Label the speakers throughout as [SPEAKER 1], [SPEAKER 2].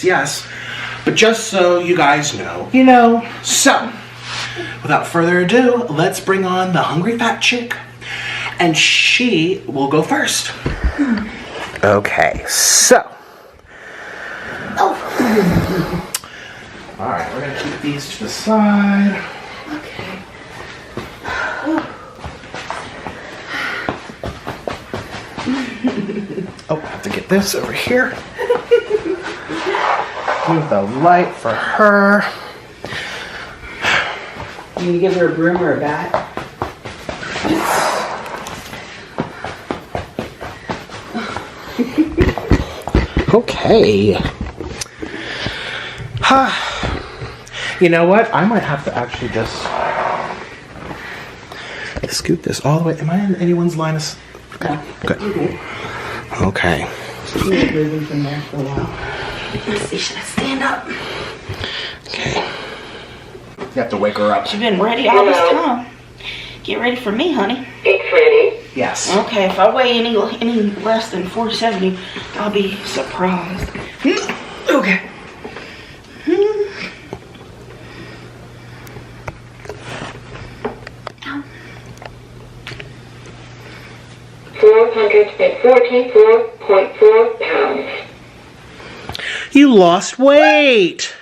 [SPEAKER 1] Yes, but just so you guys know, you know. So, without further ado, let's bring on the hungry fat chick, and she will go first. Okay, so. Oh. All right, we're gonna keep these to the side.
[SPEAKER 2] Okay.
[SPEAKER 1] Oh, I have to get this over here. Move the light for her.
[SPEAKER 2] You gonna give her a broom or a bat?
[SPEAKER 1] Okay. You know what? I might have to actually just scoot this all the way. Am I in anyone's line of sight?
[SPEAKER 2] No.
[SPEAKER 1] Good. Okay.
[SPEAKER 2] She's been moving from there for a while. Let's see, should I stand up?
[SPEAKER 1] Okay. You have to wake her up.
[SPEAKER 2] She's been ready all this time. Get ready for me, honey.
[SPEAKER 3] It's ready.
[SPEAKER 1] Yes.
[SPEAKER 2] Okay, if I weigh any less than 470, I'll be surprised. Okay.
[SPEAKER 3] 444.4 pounds.
[SPEAKER 1] You lost weight.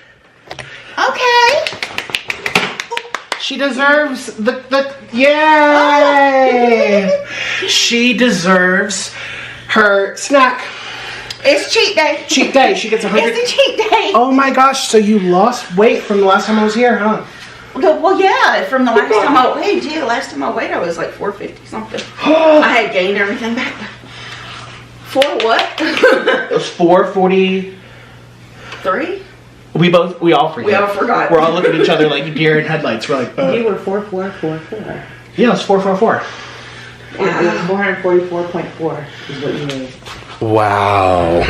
[SPEAKER 2] Okay.
[SPEAKER 1] She deserves the yay! She deserves her snack.
[SPEAKER 2] It's cheat day.
[SPEAKER 1] Cheat day. She gets 100.
[SPEAKER 2] It's a cheat day.
[SPEAKER 1] Oh my gosh! So you lost weight from the last time I was here, huh?
[SPEAKER 2] Well, yeah, from the last time I weighed. Yeah, the last time I weighed, I was like 450 something. I had gained everything back. For what?
[SPEAKER 1] It was 443. We all forget.
[SPEAKER 2] We all forgot.
[SPEAKER 1] We're all looking at each other like deer in headlights. We're like,
[SPEAKER 2] You were 4444.
[SPEAKER 1] Yeah, it's 444.
[SPEAKER 2] It was 444.4 is what you weighed.
[SPEAKER 1] Wow.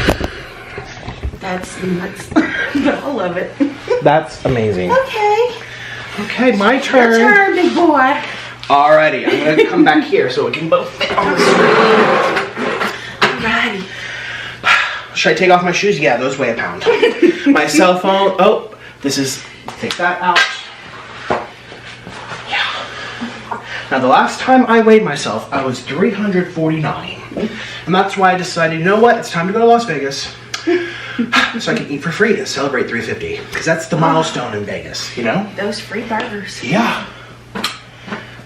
[SPEAKER 2] That's nuts. I love it.
[SPEAKER 1] That's amazing.
[SPEAKER 2] Okay.
[SPEAKER 1] Okay, my turn.
[SPEAKER 2] Your turn, big boy.
[SPEAKER 1] Alrighty, I'm gonna come back here so we can both fit on the screen.
[SPEAKER 2] Alrighty.
[SPEAKER 1] Should I take off my shoes? Yeah, those weigh a pound. My cell phone. Oh, this is. Take that out. Yeah. Now, the last time I weighed myself, I was 349. And that's why I decided, you know what? It's time to go to Las Vegas. So I can eat for free to celebrate 350. Because that's the milestone in Vegas, you know?
[SPEAKER 2] Those free burgers.
[SPEAKER 1] Yeah.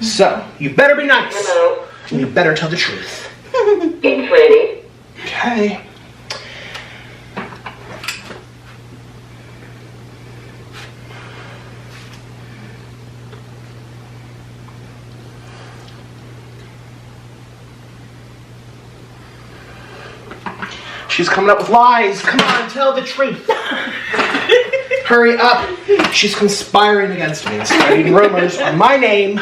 [SPEAKER 1] So, you better be nice.
[SPEAKER 3] Hello.
[SPEAKER 1] And you better tell the truth.
[SPEAKER 3] It's ready.
[SPEAKER 1] Okay. She's coming up with lies. Come on, tell the truth. Hurry up. She's conspiring against me and spreading rumors on my name.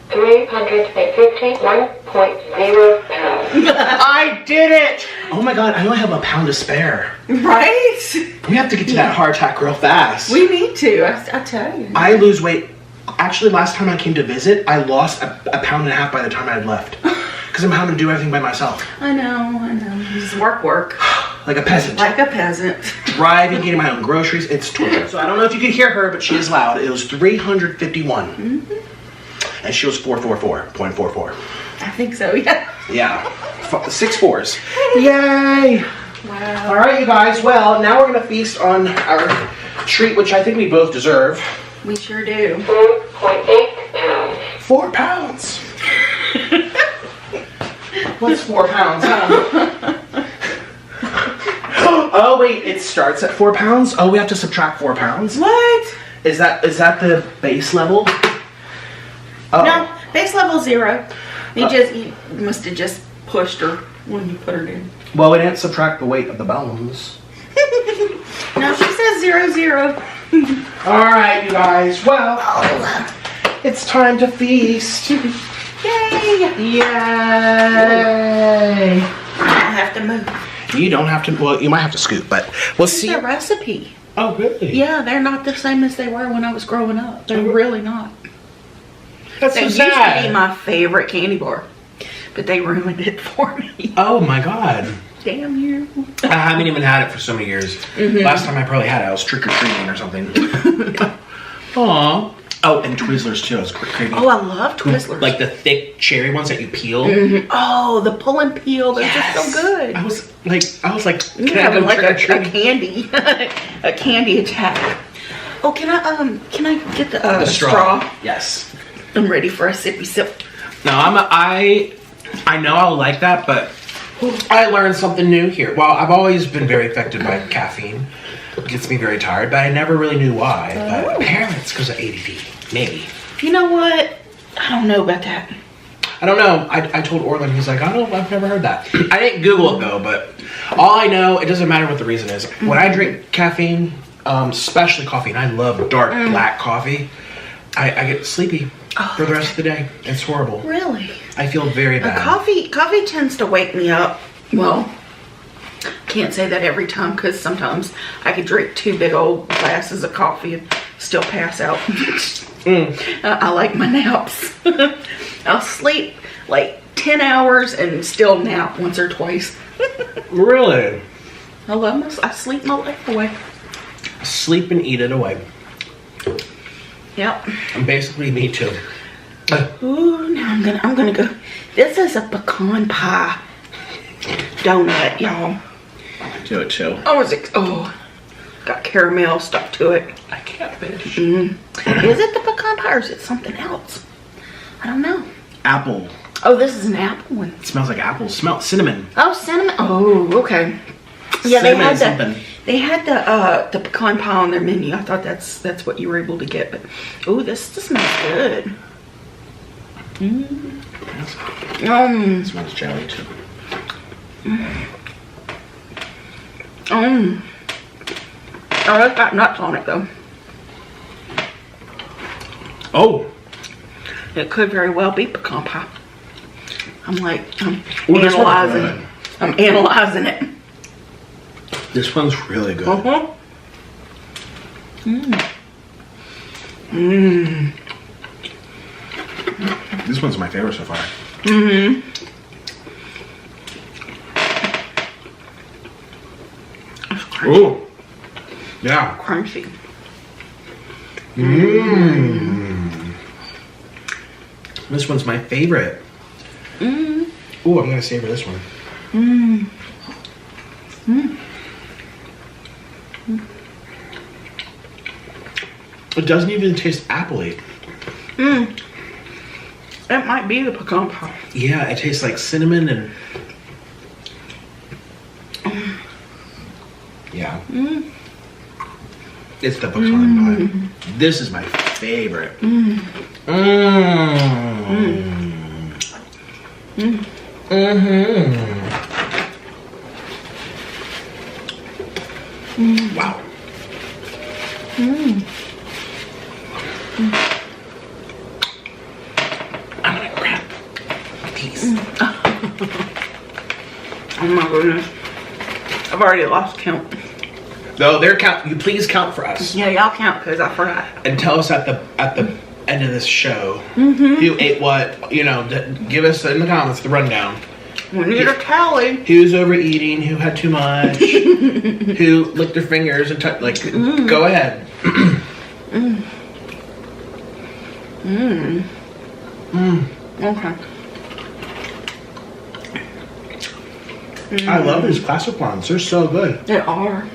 [SPEAKER 3] $351.0 pounds.
[SPEAKER 1] I did it! Oh my god, I only have a pound to spare.
[SPEAKER 2] Right?
[SPEAKER 1] We have to get to that hardtack real fast.
[SPEAKER 2] We need to, I tell you.
[SPEAKER 1] I lose weight. Actually, last time I came to visit, I lost a pound and a half by the time I had left. Because I'm having to do everything by myself.
[SPEAKER 2] I know. Just work.
[SPEAKER 1] Like a peasant.
[SPEAKER 2] Like a peasant.
[SPEAKER 1] Driving, getting my own groceries, it's torture. So I don't know if you could hear her, but she is loud. It was 351.
[SPEAKER 2] Mm-hmm.
[SPEAKER 1] And she was 444.44.
[SPEAKER 2] I think so, yeah.
[SPEAKER 1] Yeah. 6 4s. Yay!
[SPEAKER 2] Wow.
[SPEAKER 1] Alright, you guys. Well, now we're going to feast on our treat, which I think we both deserve.
[SPEAKER 2] We sure do.
[SPEAKER 3] 4.8 pounds.
[SPEAKER 1] 4 pounds. What's 4 pounds, huh? Oh, wait. It starts at 4 pounds? Oh, we have to subtract 4 pounds?
[SPEAKER 2] What?
[SPEAKER 1] Is that the base level? Oh.
[SPEAKER 2] No, base level 0. You must have just pushed her when you put her in.
[SPEAKER 1] Well, we didn't subtract the weight of the bones.
[SPEAKER 2] No, she says 0.
[SPEAKER 1] Alright, you guys. Well, it's time to feast.
[SPEAKER 2] Yay!
[SPEAKER 1] Yay!
[SPEAKER 2] I don't have to move.
[SPEAKER 1] You don't have to. Well, you might have to scoot, but we'll
[SPEAKER 2] It's
[SPEAKER 1] see.
[SPEAKER 2] a recipe.
[SPEAKER 1] Oh, really?
[SPEAKER 2] Yeah, they're not the same as they were when I was growing up. They're really not.
[SPEAKER 1] That's
[SPEAKER 2] They
[SPEAKER 1] so
[SPEAKER 2] used to
[SPEAKER 1] sad.
[SPEAKER 2] be my favorite candy bar, but they ruined it for me.
[SPEAKER 1] Oh my god.
[SPEAKER 2] Damn you.
[SPEAKER 1] I haven't even had it for so many years. Last time I probably had it, I was trick-or-treating or something. Aww. Oh, and Twizzlers too. I was craving.
[SPEAKER 2] Oh, I love Twizzlers.
[SPEAKER 1] Like the thick cherry ones that you peel.
[SPEAKER 2] Oh, the pull and peel. They're just so good.
[SPEAKER 1] I was like,
[SPEAKER 2] You're
[SPEAKER 1] can I
[SPEAKER 2] having
[SPEAKER 1] go
[SPEAKER 2] like a
[SPEAKER 1] trick-or-treating?
[SPEAKER 2] candy, a candy attack. Oh, can I get the straw?
[SPEAKER 1] Yes.
[SPEAKER 2] I'm ready for a sippy sip.
[SPEAKER 1] No, I know I'll like that, but I learned something new here. Well, I've always been very affected by caffeine. It gets me very tired, but I never really knew why. But apparently it's because of ADD. Maybe.
[SPEAKER 2] You know what? I don't know about that.
[SPEAKER 1] I don't know. I told Orlin, he's like, I've never heard that. I didn't Google it though, but all I know, it doesn't matter what the reason is. When I drink caffeine, especially coffee, and I love dark black coffee, I get sleepy for the rest of the day. It's horrible.
[SPEAKER 2] Really?
[SPEAKER 1] I feel very bad.
[SPEAKER 2] Coffee tends to wake me up. Well, can't say that every time because sometimes I could drink 2 big old glasses of coffee and still pass out. I like my naps. I'll sleep like 10 hours and still nap once or twice.
[SPEAKER 1] Really?
[SPEAKER 2] I sleep my life away.
[SPEAKER 1] Sleep and eat it away.
[SPEAKER 2] Yep.
[SPEAKER 1] And basically me too.
[SPEAKER 2] Ooh, now I'm gonna go. This is a pecan pie donut, y'all.
[SPEAKER 1] Do it too.
[SPEAKER 2] Got caramel stuck to it.
[SPEAKER 1] I can't finish.
[SPEAKER 2] Is it the pecan pie or is it something else? I don't know.
[SPEAKER 1] Apple.
[SPEAKER 2] Oh, this is an apple one.
[SPEAKER 1] It smells like apple. Smell cinnamon.
[SPEAKER 2] Oh, cinnamon. Oh, okay. Yeah,
[SPEAKER 1] Cinnamon
[SPEAKER 2] they had the pecan pie on their menu. I thought that's what you were able to get. But oh, this smells good.
[SPEAKER 1] It smells jelly too.
[SPEAKER 2] Oh, it's got nuts on it though.
[SPEAKER 1] Oh.
[SPEAKER 2] It could very well be pecan pie. I'm
[SPEAKER 1] This one's
[SPEAKER 2] analyzing.
[SPEAKER 1] good.
[SPEAKER 2] I'm analyzing it.
[SPEAKER 1] This one's really good. This one's my favorite so far. Ooh. Yeah.
[SPEAKER 2] Crunchy.
[SPEAKER 1] This one's my favorite. Ooh, I'm gonna savor this one. It doesn't even taste appley.
[SPEAKER 2] It might be the pecan pie.
[SPEAKER 1] Yeah, it tastes like cinnamon and. Yeah. It's the pecan pie. This is my favorite. Wow. I'm gonna grab a piece.
[SPEAKER 2] Oh my goodness. I've already lost count.
[SPEAKER 1] No, they're count. You please count for us
[SPEAKER 2] Yeah, y'all count because I forgot.
[SPEAKER 1] and tell us at the end of this show who ate what. You know, give us in the comments the rundown.
[SPEAKER 2] We need a tally.
[SPEAKER 1] Who's overeating? Who had too much? Who licked their fingers and go ahead.
[SPEAKER 2] Okay.
[SPEAKER 1] I love these classic ones. They're so good.
[SPEAKER 2] They are.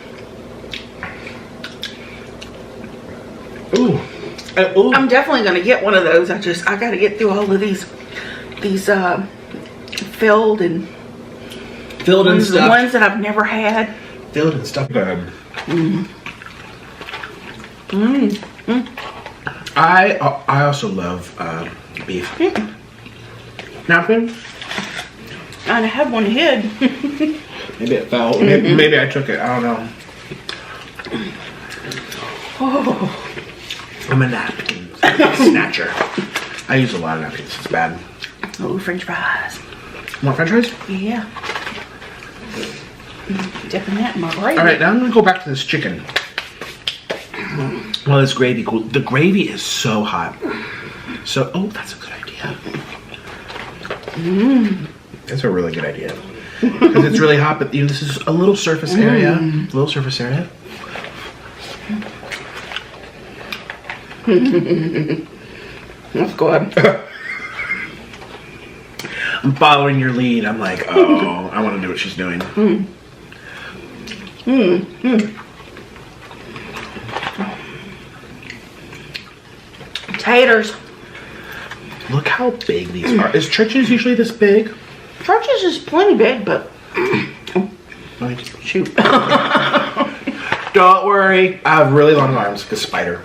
[SPEAKER 1] Ooh. Ooh.
[SPEAKER 2] I'm definitely gonna get one of those. I gotta get through all of these filled and
[SPEAKER 1] stuff.
[SPEAKER 2] ones that I've never had.
[SPEAKER 1] Filled and stuff. Good. I also love beef. Napkin?
[SPEAKER 2] And I had one hid.
[SPEAKER 1] Maybe it fell. Maybe I took it. I don't know.
[SPEAKER 2] Oh.
[SPEAKER 1] I'm a napkin snatcher. I use a lot of napkins. It's bad.
[SPEAKER 2] Oh, French fries.
[SPEAKER 1] Want French fries?
[SPEAKER 2] Yeah. Dipping that in my gravy.
[SPEAKER 1] All right, now I'm gonna go back to this chicken. Well, this gravy, cool. The gravy is so hot. So, oh, that's a good idea. That's a really good idea. Because it's really hot, but this is a little surface area. A little surface area.
[SPEAKER 2] That's good.
[SPEAKER 1] I'm following your lead. I'm like, oh, I want to do what she's doing.
[SPEAKER 2] Taters.
[SPEAKER 1] Look how big these are. Is Church's usually this big?
[SPEAKER 2] Church's is plenty big, but
[SPEAKER 1] Shoot. Don't worry. I have really long arms like a spider.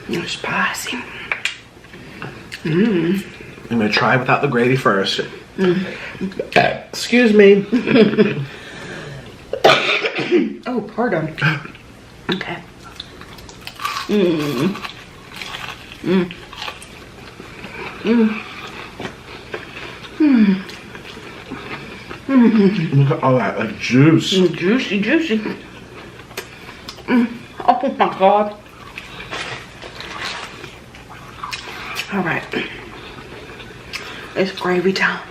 [SPEAKER 2] They're spicy.
[SPEAKER 1] I'm going to try without the gravy first. Excuse me.
[SPEAKER 2] Oh, pardon. Okay.
[SPEAKER 1] Look at all that like juice.
[SPEAKER 2] Juicy, juicy. Oh my God. All right. It's gravy time.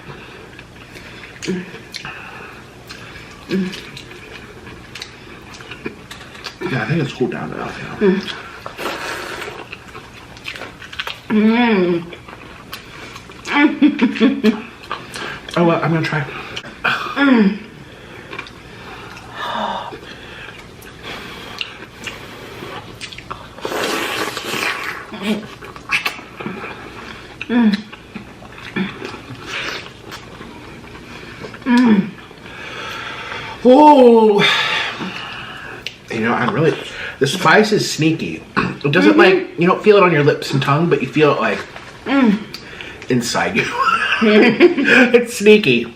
[SPEAKER 1] Yeah, I think it's cooled down now. Oh, well, I'm gonna try. Oh, you know, the spice is sneaky. It doesn't like, you don't feel it on your lips and tongue, but you feel it like inside you. It's sneaky.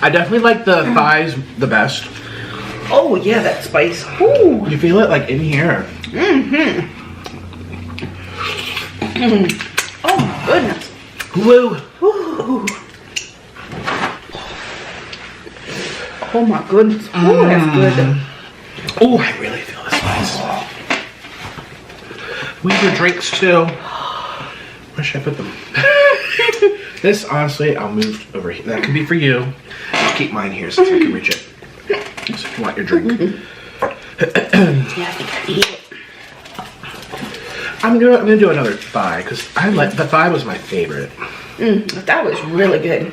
[SPEAKER 1] I definitely like the thighs the best.
[SPEAKER 2] Oh yeah, that spice. Ooh.
[SPEAKER 1] You feel it like in here.
[SPEAKER 2] Oh my goodness.
[SPEAKER 1] Woo.
[SPEAKER 2] Ooh. Oh my goodness. Oh, that's good.
[SPEAKER 1] Oh, I really feel the spice. We have your drinks too. Where should I put them? This, honestly, I'll move over here. That can be for you. I'll keep mine here since I can reach it. So if you want your drink.
[SPEAKER 2] Yeah, I think I need it.
[SPEAKER 1] I'm gonna do another thigh because I like the thigh was my favorite.
[SPEAKER 2] That was really good.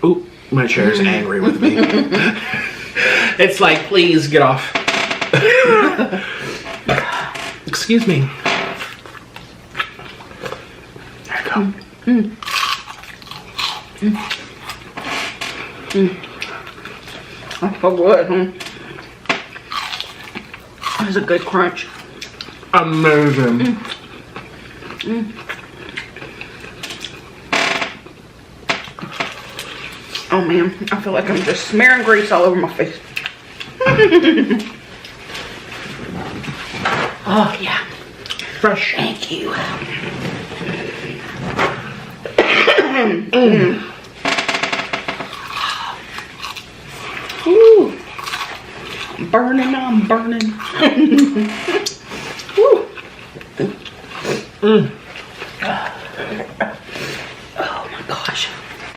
[SPEAKER 1] Ooh, my chair's angry with me. It's like, please get off. Excuse me. There you go.
[SPEAKER 2] That's so good, huh? That was a good crunch.
[SPEAKER 1] Amazing.
[SPEAKER 2] Oh man, I feel like I'm just smearing grease all over my face. Oh yeah.
[SPEAKER 1] Fresh.
[SPEAKER 2] Thank you. Ooh. I'm burning, I'm burning. Ooh.